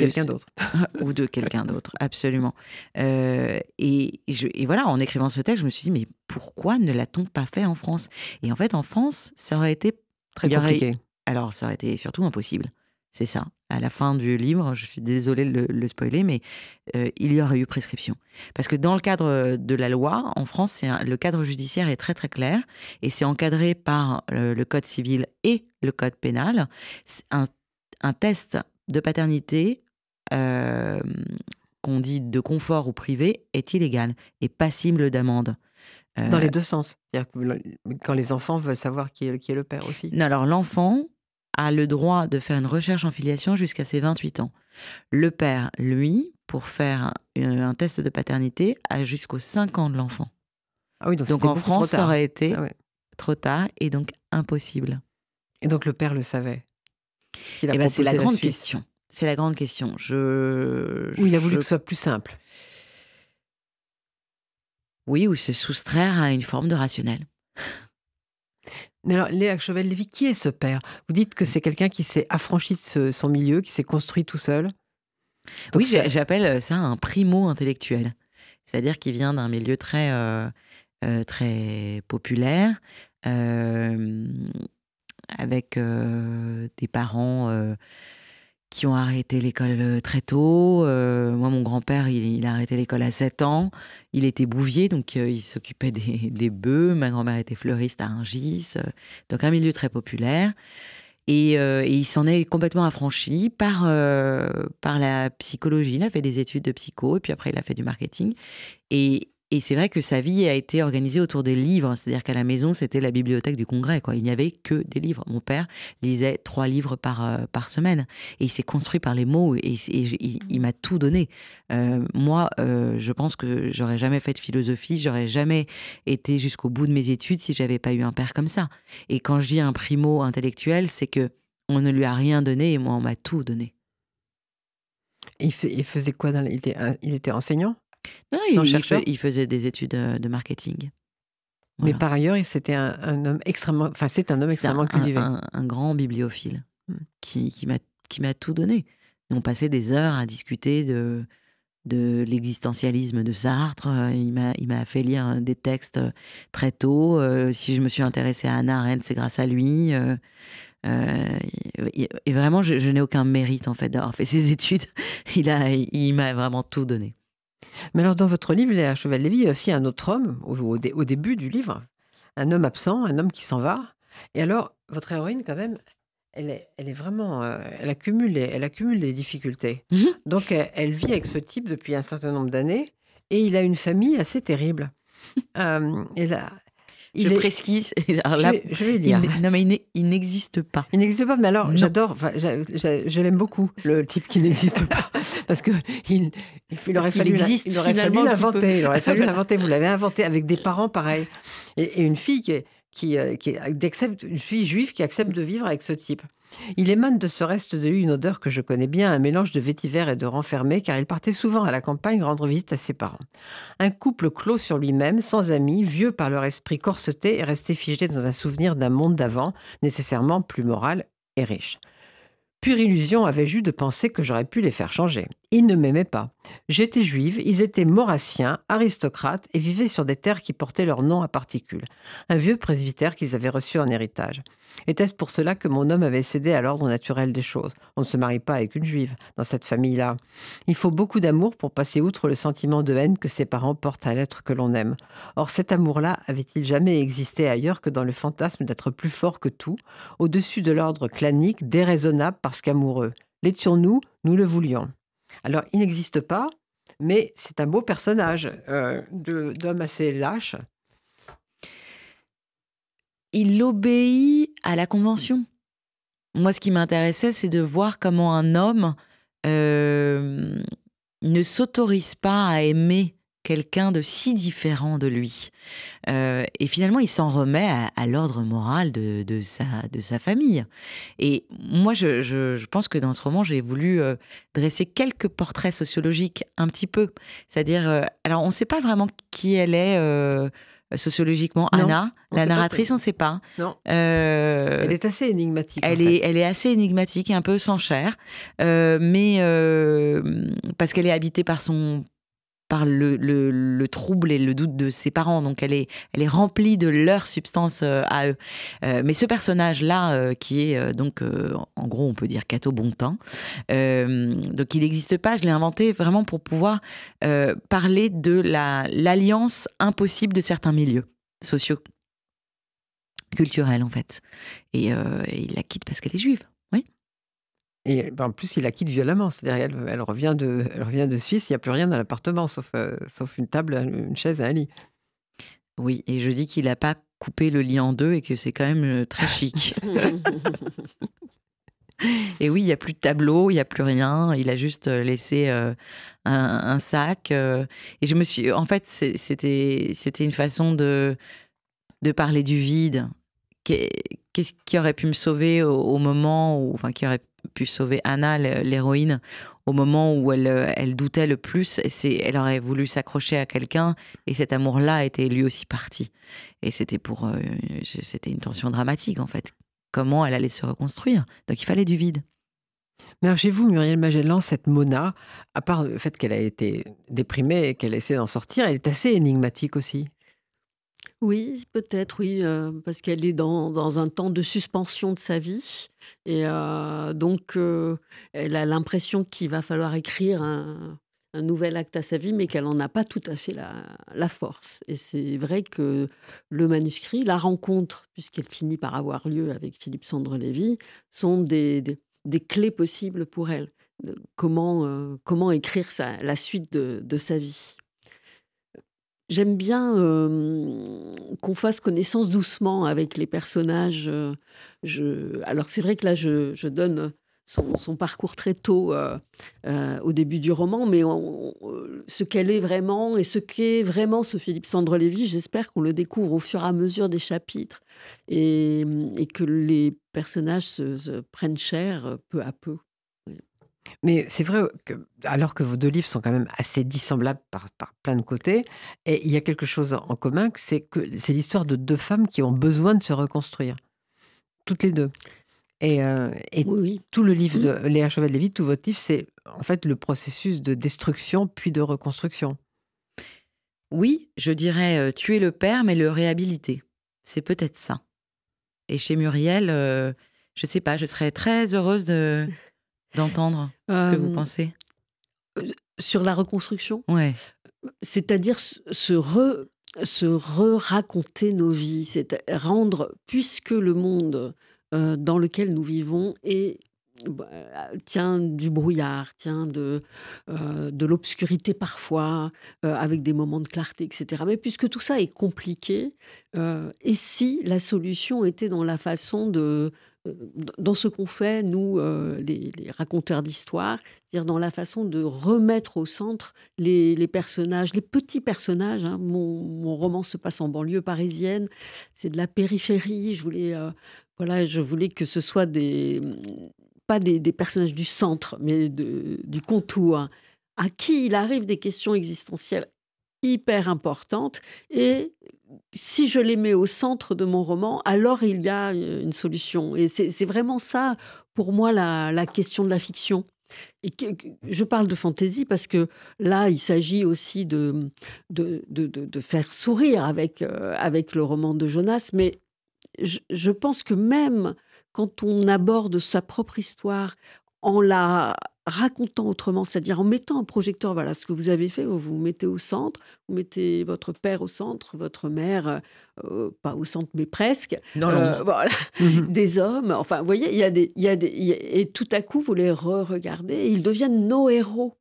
de quelqu'un d'autre. Ou de quelqu'un d'autre, absolument. Et voilà, en écrivant ce texte, je me suis dit, mais pourquoi ne l'a-t-on pas fait en France ? Et en fait, en France, ça aurait été... Très compliqué. Alors, ça aurait été surtout impossible. C'est ça. À la fin du livre, je suis désolée de le spoiler, mais il y aurait eu prescription. Parce que dans le cadre de la loi, en France, le cadre judiciaire est très très clair et c'est encadré par le code civil et le code pénal. Un test de paternité qu'on dit de confort ou privé est illégal et passible d'amende. Dans les deux sens. C'est-à-dire que quand les enfants veulent savoir qui est le père aussi. Non, alors l'enfant a le droit de faire une recherche en filiation jusqu'à ses 28 ans. Le père, lui, pour faire un test de paternité, a jusqu'aux 5 ans de l'enfant. Ah oui, donc en France, ça aurait été trop tard et donc impossible. Et donc le père le savait. C'est la grande question. C'est la grande question. Ou il a voulu que ce soit plus simple. Oui, ou se soustraire à une forme de rationnel. Mais alors, Léa Chauvel-Lévy, qui est ce père ? Vous dites que c'est quelqu'un qui s'est affranchi de son milieu, qui s'est construit tout seul. Donc oui, j'appelle ça un primo intellectuel. C'est-à-dire qu'il vient d'un milieu très, très populaire, avec des parents qui ont arrêté l'école très tôt. Moi, mon grand-père, il a arrêté l'école à 7 ans. Il était bouvier, donc il s'occupait des bœufs. Ma grand-mère était fleuriste à Rungis. Donc un milieu très populaire. Et il s'en est complètement affranchi par la psychologie. Il a fait des études de psycho, et puis après, il a fait du marketing. Et Et c'est vrai que sa vie a été organisée autour des livres. C'est-à-dire qu'à la maison, c'était la bibliothèque du Congrès, quoi. Il n'y avait que des livres. Mon père lisait 3 livres par semaine. Et il s'est construit par les mots et il m'a tout donné. Moi, je pense que j'aurais jamais fait de philosophie, j'aurais jamais été jusqu'au bout de mes études si j'avais pas eu un père comme ça. Et quand je dis un primo intellectuel, c'est que on ne lui a rien donné et moi, on m'a tout donné. Il faisait quoi il était enseignant? Non, Non, chercheur? il faisait des études de marketing. Mais Voilà. par ailleurs, c'était un homme extrêmement, enfin, c'est un homme C'est extrêmement cultivé. un grand bibliophile Mm. qui m'a tout donné. On passait des heures à discuter de l'existentialisme de Sartre. Il m'a fait lire des textes très tôt. Si je me suis intéressée à Hannah Arendt, c'est grâce à lui. Et vraiment, je n'ai aucun mérite en fait d'avoir fait ces études. Il m'a vraiment tout donné. Mais alors, dans votre livre, Léa Chevèle-Lévy, il y a aussi un autre homme, au début du livre, un homme absent, un homme qui s'en va. Et alors, votre héroïne, quand même, elle est vraiment, elle accumule les difficultés. Mhm. Donc, elle vit avec ce type depuis un certain nombre d'années, et il a une famille assez terrible. Et là, Je presquise. Alors là, je vais lire. non, mais il n'existe pas. Il n'existe pas, mais alors Non. j'adore, enfin, je l'aime beaucoup, le type qui n'existe pas, parce que il aurait qu'il fallu existe, il aurait fallu finalement, un petit peu. l'inventer, il aurait fallu Voilà. l'inventer, vous l'avez inventé avec des parents pareils, et une fille une fille juive qui accepte de vivre avec ce type. Il émane de ce reste de lui une odeur que je connais bien, un mélange de vétiver et de renfermé, car il partait souvent à la campagne rendre visite à ses parents. Un couple clos sur lui-même, sans amis, vieux par leur esprit corseté et resté figé dans un souvenir d'un monde d'avant, nécessairement plus moral et riche. Pure illusion avais-je eu de penser que j'aurais pu les faire changer. Ils ne m'aimaient pas. J'étais juive, ils étaient maurassiens, aristocrates et vivaient sur des terres qui portaient leur nom à particules. Un vieux presbytère qu'ils avaient reçu en héritage. Était-ce pour cela que mon homme avait cédé à l'ordre naturel des choses? On ne se marie pas avec une juive dans cette famille-là. Il faut beaucoup d'amour pour passer outre le sentiment de haine que ses parents portent à l'être que l'on aime. Or, cet amour-là avait-il jamais existé ailleurs que dans le fantasme d'être plus fort que tout, au-dessus de l'ordre clanique, déraisonnable parce qu'amoureux? L'étions-nous? Nous le voulions. Alors, il n'existe pas, mais c'est un beau personnage d'homme assez lâche. Il obéit à la convention. Moi, ce qui m'intéressait, c'est de voir comment un homme ne s'autorise pas à aimer quelqu'un de si différent de lui. Et finalement, il s'en remet à l'ordre moral de sa famille. Et moi, je pense que dans ce roman, j'ai voulu dresser quelques portraits sociologiques un petit peu. C'est-à-dire, alors on ne sait pas vraiment qui elle est sociologiquement. Non, Anna, on la sait pas narratrice, trop. on ne sait pas. Non, elle est assez énigmatique. Elle est assez énigmatique et un peu sans chair, mais parce qu'elle est habitée par le trouble et le doute de ses parents, donc elle est remplie de leur substance à eux. Mais ce personnage-là, qui est donc, en gros, on peut dire Cato Bontemps, donc il n'existe pas, je l'ai inventé vraiment pour pouvoir parler de l'alliance impossible de certains milieux sociaux, culturels en fait. Et il la quitte parce qu'elle est juive. Oui. Et en plus, il la quitte violemment. C'est-à-dire, elle revient de Suisse, il n'y a plus rien dans l'appartement, sauf une table, une chaise et un lit. Oui, et je dis qu'il n'a pas coupé le lit en deux et que c'est quand même très chic. Et oui, il n'y a plus de tableau, il n'y a plus rien. Il a juste laissé un sac. Et je me suis... En fait, c'était une façon de parler du vide. Qu'est-ce qui aurait pu me sauver au moment où... Enfin, qui aurait pu sauver Anna, l'héroïne, au moment où elle doutait le plus. Elle aurait voulu s'accrocher à quelqu'un et cet amour-là était lui aussi parti. Et c'était une tension dramatique, en fait. Comment elle allait se reconstruire. Donc, il fallait du vide. Mais alors, chez vous, Muriel Magellan, cette Mona, à part le fait qu'elle a été déprimée et qu'elle essaie d'en sortir, elle est assez énigmatique aussi. Oui, peut-être, oui, parce qu'elle est dans un temps de suspension de sa vie et donc elle a l'impression qu'il va falloir écrire un nouvel acte à sa vie, mais qu'elle n'en a pas tout à fait la force. Et c'est vrai que le manuscrit, la rencontre, puisqu'elle finit par avoir lieu avec Philippe Sandre-Lévy, sont des clés possibles pour elle. Comment écrire la suite de sa vie. j'aime bien qu'on fasse connaissance doucement avec les personnages. Alors c'est vrai que là, je donne son parcours très tôt au début du roman, mais ce qu'elle est vraiment et ce qu'est vraiment ce Philippe Sandre-Lévy, j'espère qu'on le découvre au fur et à mesure des chapitres et que les personnages se prennent chair peu à peu. Ouais. Mais c'est vrai que, alors que vos 2 livres sont quand même assez dissemblables par plein de côtés, et il y a quelque chose en commun, c'est l'histoire de 2 femmes qui ont besoin de se reconstruire, toutes les 2. Et Oui, oui. tout le livre de Léa Chauvel-Lévy, tout votre livre, c'est en fait le processus de destruction puis de reconstruction. Oui, je dirais tuer le père, mais le réhabiliter. C'est peut-être ça. Et chez Muriel, je sais pas, je serais très heureuse d'entendre ce que vous Euh, pensez. Sur la reconstruction, Ouais. c'est-à-dire se re-raconter nos vies, c'est rendre, puisque le monde dans lequel nous vivons tient du brouillard, tient de l'obscurité parfois, avec des moments de clarté, etc. Mais puisque tout ça est compliqué, et si la solution était dans la façon dans ce qu'on fait, nous, les raconteurs d'histoire, c'est-à-dire dans la façon de remettre au centre les personnages, les petits personnages. Hein. Mon roman se passe en banlieue parisienne, c'est de la périphérie. Je voulais que ce soit pas des personnages du centre, mais du contour, à qui il arrive des questions existentielles hyper importantes. Et si je les mets au centre de mon roman, alors il y a une solution. Et c'est vraiment ça, pour moi, la question de la fiction. Et je parle de fantaisie parce que là, il s'agit aussi de faire sourire avec le roman de Jonas. Mais je pense que même quand on aborde sa propre histoire en la racontant autrement, c'est-à-dire en mettant un projecteur, voilà ce que vous avez fait, vous vous mettez au centre, vous mettez votre père au centre, votre mère, pas au centre, mais presque, Dans l'ombre. voilà, Mhm. des hommes, enfin, vous voyez, et tout à coup, vous les re-regardez, et ils deviennent nos héros.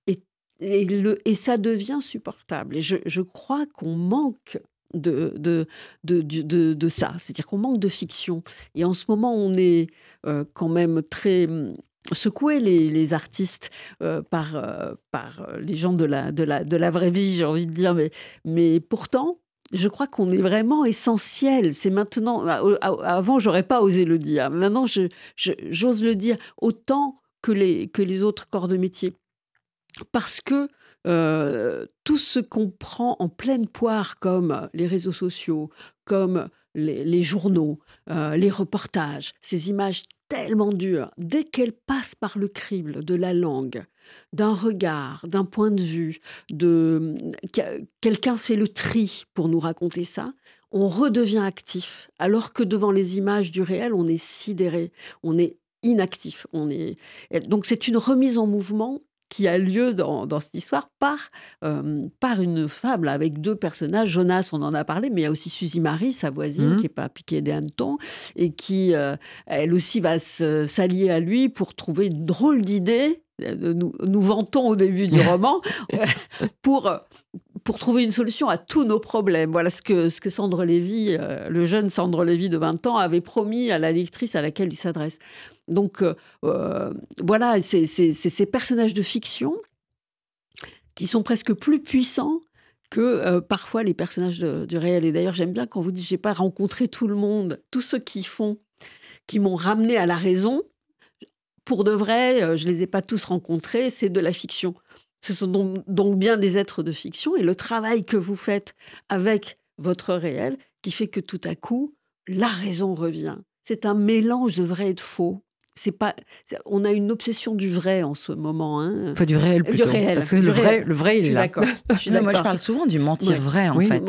Et, et ça devient supportable. Et je crois qu'on manque de ça, c'est-à-dire qu'on manque de fiction. Et en ce moment, on est quand même très secoués, les artistes, par les gens de la vraie vie, j'ai envie de dire. Mais pourtant, je crois qu'on est vraiment essentiel. C'est maintenant. Avant, j'aurais pas osé le dire. Maintenant, j'ose le dire autant que les autres corps de métier. Parce que tout ce qu'on prend en pleine poire, comme les réseaux sociaux, comme les journaux, les reportages, ces images tellement dures, dès qu'elles passent par le crible de la langue, d'un regard, d'un point de vue, quelqu'un fait le tri pour nous raconter ça, on redevient actif, alors que devant les images du réel, on est sidéré, on est inactif. Donc c'est une remise en mouvement qui a lieu dans cette histoire par une fable avec 2 personnages. Jonas, on en a parlé, mais il y a aussi Suzy Marie, sa voisine, qui n'est pas piquée des hannetons, et qui, elle aussi, va s'allier à lui pour trouver une drôle d'idée. Nous vantons au début du roman pour trouver une solution à tous nos problèmes. Voilà ce que Sandre Lévy, le jeune Sandre Lévy de 20 ans, avait promis à la lectrice à laquelle il s'adresse. Donc, voilà, c'est ces personnages de fiction qui sont presque plus puissants que parfois les personnages du réel. Et d'ailleurs, j'aime bien quand vous dites « j'ai pas rencontré tout le monde », tous ceux qui m'ont ramené à la raison, pour de vrai, je les ai pas tous rencontrés, c'est de la fiction. Ce sont donc bien des êtres de fiction, et le travail que vous faites avec votre réel qui fait que tout à coup, la raison revient. C'est un mélange de vrai et de faux. On a une obsession du vrai en ce moment. Hein. Enfin, du réel plutôt. Du réel. Parce que le vrai, il est là. D'accord. Moi, je parle souvent du mentir vrai, en Oui, fait.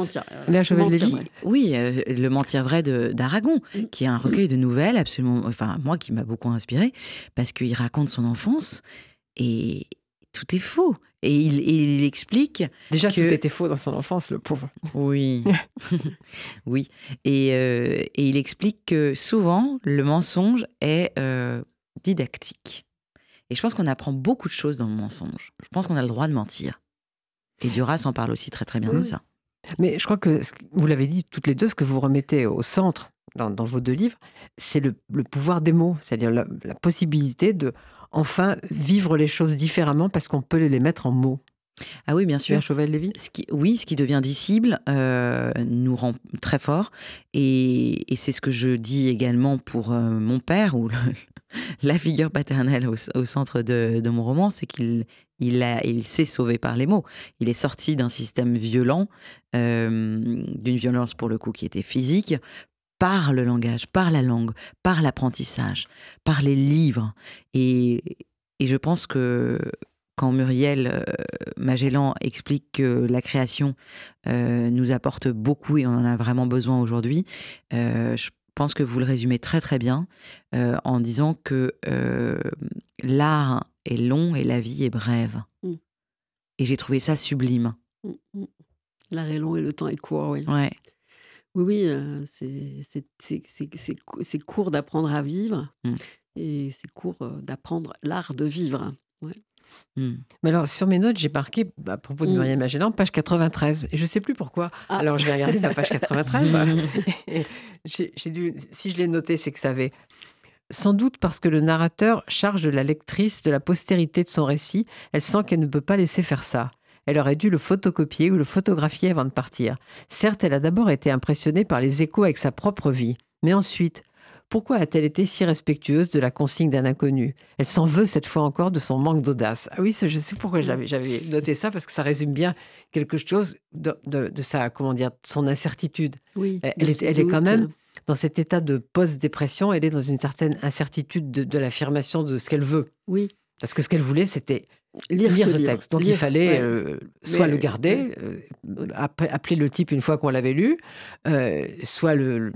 Léa Chauvel-Lévy. Mentir vrai. Oui, le mentir vrai d'Aragon, qui est un recueil de nouvelles absolument, enfin moi qui m'a beaucoup inspiré, parce qu'il raconte son enfance et tout est faux. Et il explique Déjà, que tout était faux dans son enfance, le pauvre. oui, oui, et il explique que souvent le mensonge est didactique. Et je pense qu'on apprend beaucoup de choses dans le mensonge. Je pense qu'on a le droit de mentir. Et Duras en parle aussi très très bien de ça. Mais je crois que, vous l'avez dit toutes les deux, ce que vous remettez au centre dans vos deux livres, c'est le pouvoir des mots, c'est-à-dire la possibilité de enfin vivre les choses différemment parce qu'on peut les mettre en mots. Ah oui, bien sûr. Claire Chauvel-Lévy. Ce qui devient dissible nous rend très forts. Et c'est ce que je dis également pour mon père, ou la figure paternelle au centre de mon roman, c'est qu'il s'est sauvé par les mots. Il est sorti d'un système violent, d'une violence pour le coup qui était physique, par le langage, par la langue, par l'apprentissage, par les livres. Et je pense que quand Muriel Magellan explique que la création nous apporte beaucoup et on en a vraiment besoin aujourd'hui, je pense que vous le résumez très très bien en disant que l'art est long et la vie est brève. Et j'ai trouvé ça sublime. L'art est long et le temps est court, oui. Ouais. Oui, c'est court d'apprendre à vivre et c'est court d'apprendre l'art de vivre. Ouais. Mais alors, sur mes notes, j'ai marqué, à propos de Muriel Magellan, page 93. Et je ne sais plus pourquoi. Alors, je vais regarder ma page 93. Si je l'ai noté, c'est que ça avait... Sans doute parce que le narrateur charge la lectrice de la postérité de son récit, elle sent qu'elle ne peut pas laisser faire ça. Elle aurait dû le photocopier ou le photographier avant de partir. Certes, elle a d'abord été impressionnée par les échos avec sa propre vie. Mais ensuite, pourquoi a-t-elle été si respectueuse de la consigne d'un inconnu? Elle s'en veut cette fois encore de son manque d'audace. Ah oui, je sais pourquoi j'avais noté ça, parce que ça résume bien quelque chose de sa, comment dire, son incertitude. Oui, elle est quand même dans cet état de post-dépression, elle est dans une certaine incertitude de l'affirmation de ce qu'elle veut. Oui. Parce que ce qu'elle voulait, c'était lire ce texte. Donc il fallait soit le garder, appeler le type une fois qu'on l'avait lu, soit le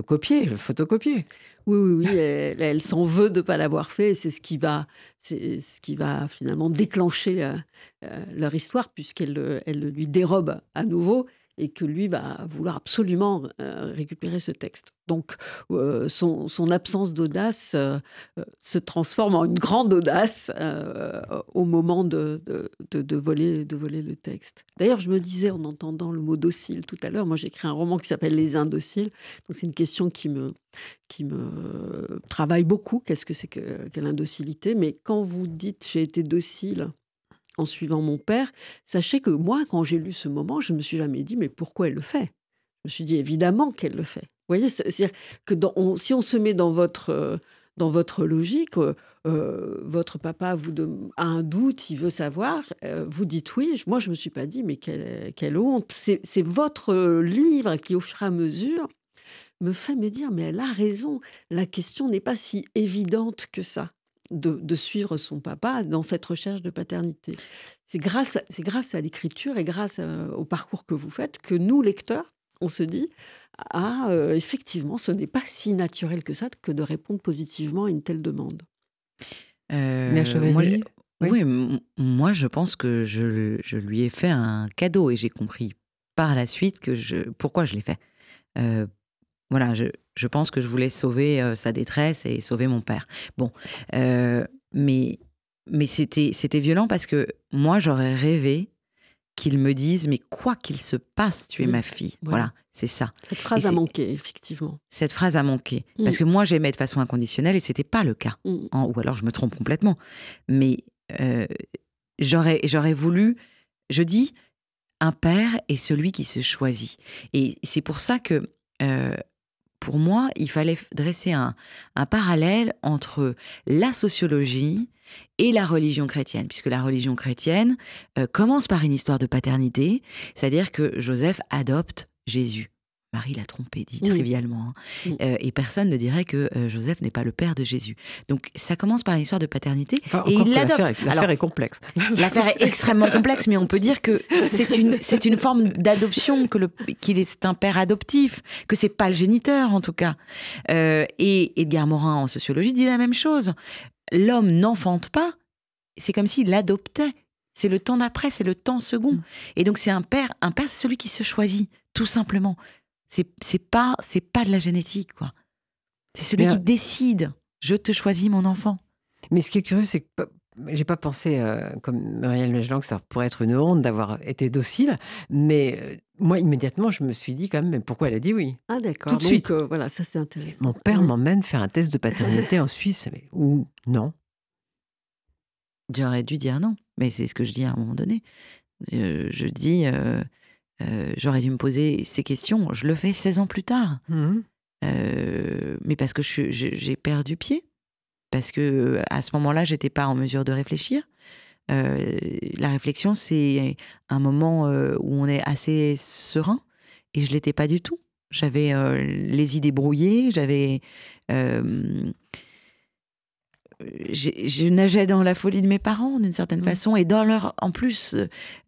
copier, le photocopier. Oui, elle s'en veut de ne pas l'avoir fait. Et c'est ce qui va finalement déclencher leur histoire, puisqu'elle lui dérobe à nouveau et que lui va vouloir absolument récupérer ce texte. Donc, son absence d'audace se transforme en une grande audace au moment de voler le texte. D'ailleurs, je me disais, en entendant le mot docile tout à l'heure, moi j'ai écrit un roman qui s'appelle Les Indociles, donc c'est une question qui me travaille beaucoup. Qu'est-ce que c'est que l'indocilité? Mais quand vous dites « j'ai été docile », en suivant mon père, sachez que moi, quand j'ai lu ce moment, je ne me suis jamais dit « mais pourquoi elle le fait ?» Je me suis dit « évidemment qu'elle le fait ». Vous voyez, c'est-à-dire que si on se met dans votre logique, votre papa a un doute, il veut savoir, vous dites oui. Moi, je ne me suis pas dit « mais quelle honte ». C'est votre livre qui, au fur et à mesure, me fait me dire « mais elle a raison, la question n'est pas si évidente que ça ». De suivre son papa dans cette recherche de paternité. C'est grâce à l'écriture et grâce au parcours que vous faites que nous, lecteurs, on se dit effectivement, ce n'est pas si naturel que ça que de répondre positivement à une telle demande. Moi, je pense que je lui ai fait un cadeau et j'ai compris par la suite pourquoi je l'ai fait. Voilà, je pense que je voulais sauver sa détresse et sauver mon père. Bon, mais c'était violent parce que moi, j'aurais rêvé qu'il me dise « mais quoi qu'il se passe, tu es ma fille ». Voilà, c'est ça. Cette phrase a manqué, effectivement. Cette phrase a manqué. Parce que moi, j'aimais de façon inconditionnelle et ce n'était pas le cas. Ou alors, je me trompe complètement. Mais j'aurais voulu... Je dis, un père est celui qui se choisit. Et c'est pour ça que... pour moi, il fallait dresser un parallèle entre la sociologie et la religion chrétienne, puisque la religion chrétienne commence par une histoire de paternité, c'est-à-dire que Joseph adopte Jésus. Marie l'a trompé, dit trivialement. Et personne ne dirait que Joseph n'est pas le père de Jésus. Donc ça commence par une histoire de paternité et il l'adopte. L'affaire est complexe. L'affaire est extrêmement complexe, mais on peut dire que c'est une forme d'adoption, qu'il est un père adoptif, que c'est pas le géniteur en tout cas. Et Edgar Morin en sociologie dit la même chose. L'homme n'enfante pas, c'est comme s'il l'adoptait. C'est le temps d'après, c'est le temps second. Et donc c'est un père, c'est celui qui se choisit, tout simplement. C'est pas de la génétique, quoi. C'est celui qui décide. Je te choisis, mon enfant. Mais ce qui est curieux, c'est que j'ai pas pensé, comme Muriel Magellan, que ça pourrait être une honte d'avoir été docile, mais moi, immédiatement, je me suis dit quand même, mais pourquoi elle a dit oui? Ah Tout d'accord, de suite. donc voilà, ça c'est intéressant. Mon père Oui. m'emmène faire un test de paternité en Suisse, mais ou non. J'aurais dû dire non, mais c'est ce que je dis à un moment donné. Je dis, j'aurais dû me poser ces questions. Je le fais 16 ans plus tard. Mmh. Mais parce que j'ai perdu pied. Parce que à ce moment-là, j'étais pas en mesure de réfléchir. La réflexion, c'est un moment où on est assez serein, et je l'étais pas du tout. J'avais les idées brouillées, je nageais dans la folie de mes parents d'une certaine façon, et en plus,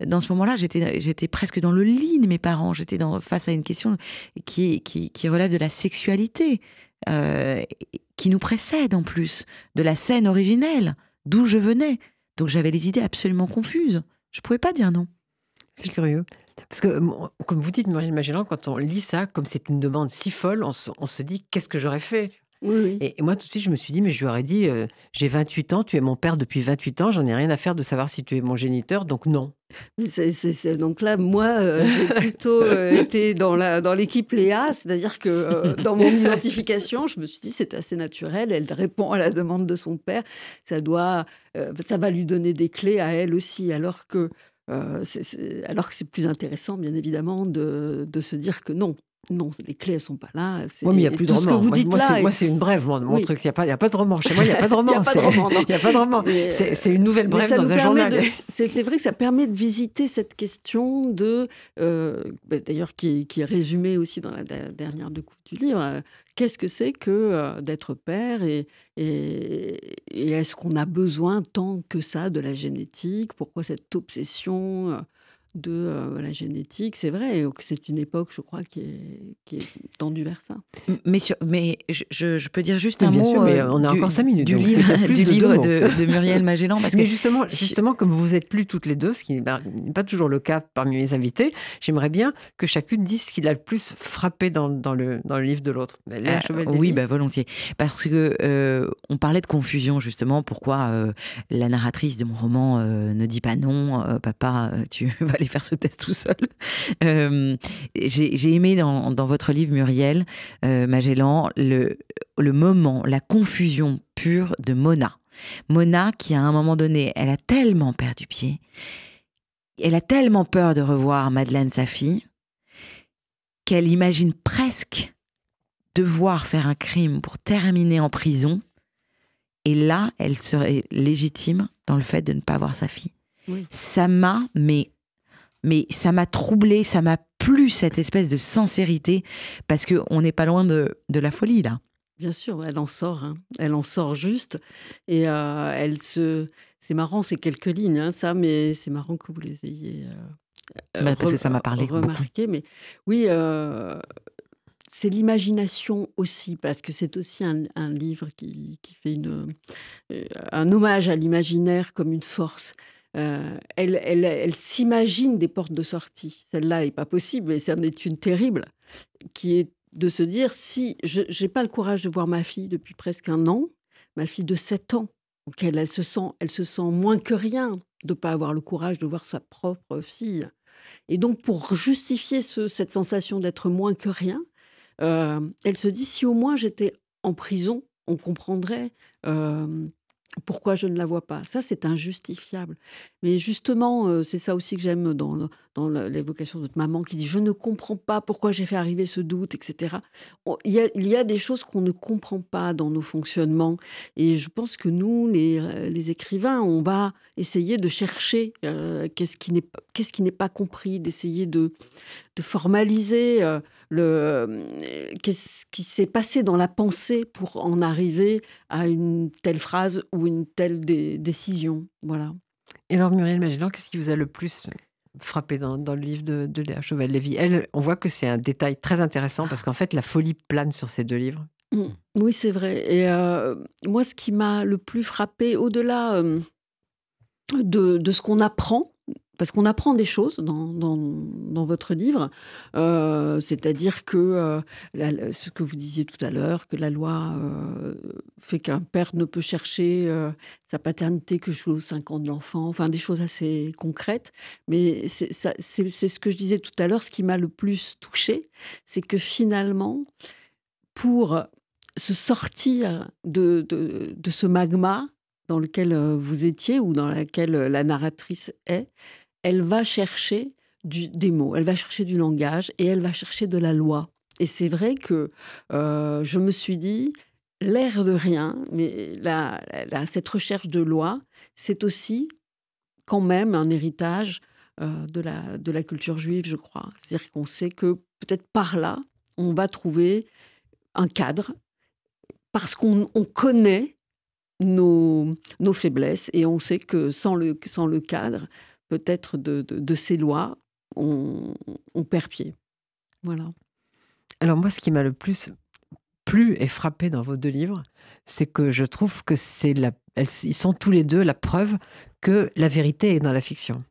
dans ce moment-là, j'étais presque dans le lit de mes parents. J'étais face à une question qui relève de la sexualité, qui nous précède en plus, de la scène originelle, d'où je venais. Donc j'avais les idées absolument confuses. Je pouvais pas dire non. C'est curieux. Parce que, comme vous dites, Muriel Magellan, quand on lit ça, comme c'est une demande si folle, on se dit qu'est-ce que j'aurais fait? Oui, oui. Et moi, tout de suite, je me suis dit, mais je lui aurais dit, j'ai 28 ans, tu es mon père depuis 28 ans, j'en ai rien à faire de savoir si tu es mon géniteur, donc non. Donc là, moi, j'ai plutôt été dans l'équipe Léa, c'est-à-dire que dans mon identification, je me suis dit c'est assez naturel, elle répond à la demande de son père, ça va lui donner des clés à elle aussi, alors que c'est plus intéressant, bien évidemment, de se dire que non. Non, les clés, elles sont pas là. Oui, mais il n'y a plus de tout ce que roman. vous dites Moi, c'est une brève, mon Oui. truc. Il n'y a pas de roman. Chez moi, il n'y a pas de roman. Il y a pas de roman, non. Il n'y a pas de roman. Mais, C'est une nouvelle Mais brève ça dans nous un permet journal. c'est vrai que ça permet de visiter cette question d'ailleurs qui est résumée aussi dans la dernière de coups du livre. Qu'est-ce que c'est que d'être père, et est-ce qu'on a besoin tant que ça de la génétique? Pourquoi cette obsession de la génétique? C'est vrai que c'est une époque, je crois, qui est tendue vers ça. Mais je peux dire juste Oui, un bien mot sûr, mais on a encore 5 minutes. du donc livre, il y a plus du de livre deux mots. de Muriel Magellan, parce Mais que justement, comme vous êtes plus toutes les deux, ce qui n'est pas toujours le cas parmi mes invités, j'aimerais bien que chacune dise ce qui l'a le plus frappé dans le livre de l'autre. Léa Chauvel-Lévy. Oui, volontiers. Parce que on parlait de confusion, justement. Pourquoi la narratrice de mon roman ne dit pas non, papa, tu vas aller faire ce test tout seul. J'ai aimé dans votre livre, Muriel Magellan, le moment, la confusion pure de Mona. Mona qui, à un moment donné, elle a tellement perdu pied, elle a tellement peur de revoir Madeleine, sa fille, qu'elle imagine presque devoir faire un crime pour terminer en prison. Et là, elle serait légitime dans le fait de ne pas voir sa fille. Oui. Ça m'a, mais ça m'a troublée, ça m'a plu, cette espèce de sincérité, parce qu'on n'est pas loin de la folie, là. Bien sûr, elle en sort, hein. Elle en sort juste. Et c'est marrant, ces quelques lignes, hein, ça, mais c'est marrant que vous les ayez Parce que ça m'a parlé beaucoup. remarquées. Mais oui, c'est l'imagination aussi, parce que c'est aussi un livre qui fait un hommage à l'imaginaire comme une force. Elle s'imagine des portes de sortie. Celle-là n'est pas possible, mais c'en est une terrible, qui est de se dire, si je n'ai pas le courage de voir ma fille depuis presque 1 an, ma fille de 7 ans, donc elle se sent moins que rien de ne pas avoir le courage de voir sa propre fille. Et donc, pour justifier cette sensation d'être moins que rien, elle se dit, si au moins j'étais en prison, on comprendrait pourquoi je ne la vois pas. Ça, c'est injustifiable. Mais justement, c'est ça aussi que j'aime dans l'évocation de votre maman qui dit « Je ne comprends pas pourquoi j'ai fait arriver ce doute, etc. » Il y a des choses qu'on ne comprend pas dans nos fonctionnements. Et je pense que nous, les écrivains, on va essayer de chercher qu'est-ce qui n'est pas compris, d'essayer de formaliser qu'est-ce qui s'est passé dans la pensée pour en arriver à une telle phrase ou une telle décision. Voilà. Et alors, Muriel Magellan, qu'est-ce qui vous a le plus frappé dans le livre de Léa Chauvel-Lévy? Elle, on voit que c'est un détail très intéressant parce qu'en fait, la folie plane sur ces 2 livres. Oui, c'est vrai. Et moi, ce qui m'a le plus frappé, au-delà de ce qu'on apprend parce qu'on apprend des choses dans votre livre, c'est-à-dire que ce que vous disiez tout à l'heure, que la loi fait qu'un père ne peut chercher sa paternité que jusqu'aux 5 ans de l'enfant, enfin des choses assez concrètes. Mais c'est ce que je disais tout à l'heure, ce qui m'a le plus touchée, c'est que finalement, pour se sortir de ce magma dans lequel vous étiez ou dans lequel la narratrice est, elle va chercher des mots, elle va chercher du langage et elle va chercher de la loi. Et c'est vrai que je me suis dit, l'air de rien, mais cette recherche de loi, c'est aussi quand même un héritage de la culture juive, je crois. C'est-à-dire qu'on sait que peut-être par là, on va trouver un cadre, parce qu'on connaît nos faiblesses et on sait que sans le cadre, peut-être de ces lois, on perd pied. Voilà. Alors moi, ce qui m'a le plus plu et frappé dans vos 2 livres, c'est que je trouve que ils sont tous les 2 la preuve que la vérité est dans la fiction.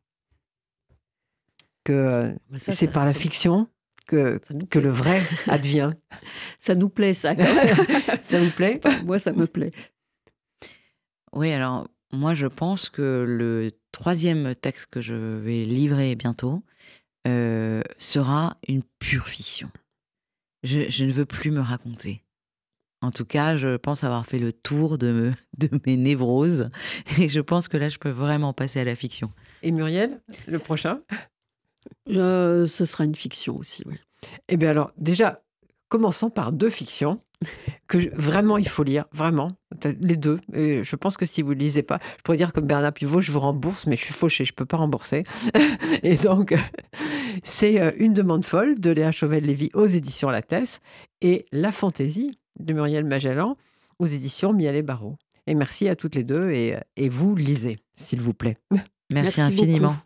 Que c'est par la fiction que le vrai advient. Ça nous plaît, ça, quand même. Ça vous plaît? Moi, ça me plaît. Oui, alors moi je pense que le 3e texte que je vais livrer bientôt sera une pure fiction. Je ne veux plus me raconter. En tout cas, je pense avoir fait le tour de mes névroses et je pense que là, je peux vraiment passer à la fiction. Et Muriel, le prochain? Ce sera une fiction aussi, oui. Eh bien alors, déjà, commençons par 2 fictions que vraiment il faut lire, vraiment, les 2. Et je pense que si vous ne lisez pas, je pourrais dire comme Bernard Pivot, je vous rembourse, mais je suis fauchée, je ne peux pas rembourser. Et donc, c'est Une demande folle de Léa Chauvel-Lévy aux éditions Lattès et La fantaisie de Muriel Magellan aux éditions Mialet Barreau. Et merci à toutes les 2 et vous lisez, s'il vous plaît. Merci infiniment. Beaucoup.